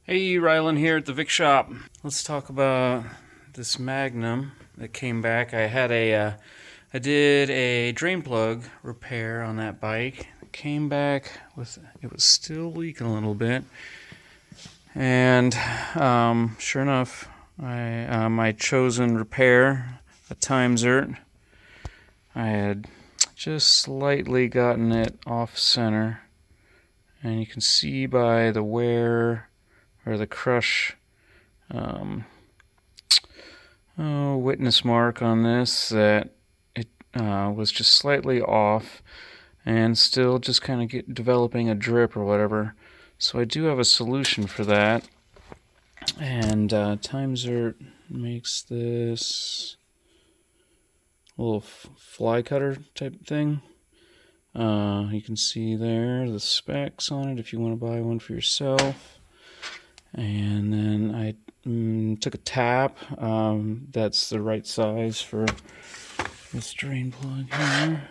Hey, Rylan here at the Vic Shop. Let's talk about this Magnum that came back. I did a drain plug repair on that bike. It came back it was still leaking a little bit, and sure enough, my chosen repair, a Timesert, I had just slightly gotten it off center, and you can see by the wear or the crush witness mark on this that it was just slightly off and still just kind of developing a drip or whatever. So I do have a solution for that, and Timesert makes this little fly cutter type thing. You can see there the specs on it if you want to buy one for yourself. And then I took a tap that's the right size for this drain plug here.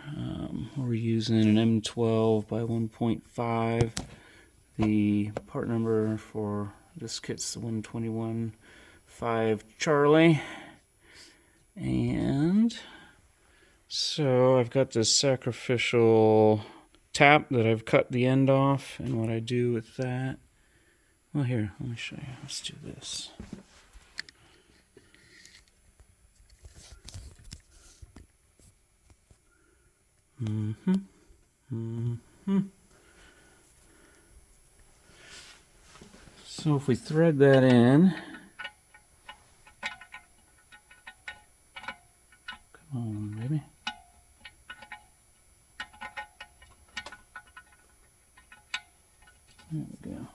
We're using an M12 by 1.5. The part number for this kit's the 121.5 Charlie. And so I've got this sacrificial tap that I've cut the end off, and what I do with that, well, here, let me show you. Let's do this. So if we thread that in, come on, baby. There we go.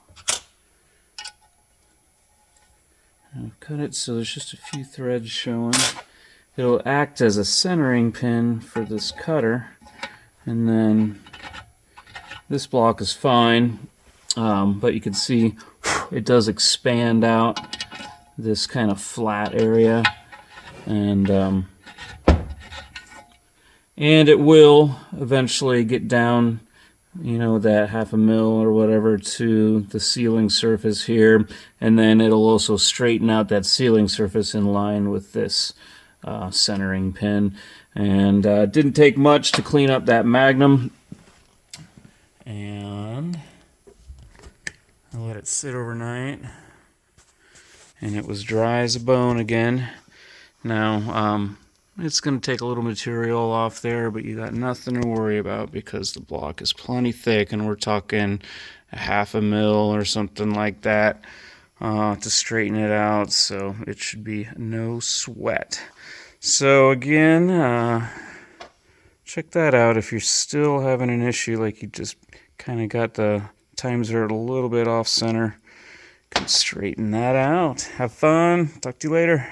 I've cut it so there's just a few threads showing. It'll act as a centering pin for this cutter, and then this block is fine, but you can see it does expand out this kind of flat area, and it will eventually get down, you know, that 1/2 mil or whatever to the sealing surface here, and then it'll also straighten out that sealing surface in line with this centering pin. And it didn't take much to clean up that Magnum, and I let it sit overnight, and it was dry as a bone again. Now it's going to take a little material off there, but you got nothing to worry about because the block is plenty thick, and we're talking 1/2 mil or something like that to straighten it out, so it should be no sweat. So again, check that out if you're still having an issue, like you just kind of got the Timesert a little bit off center. You can straighten that out. Have fun. Talk to you later.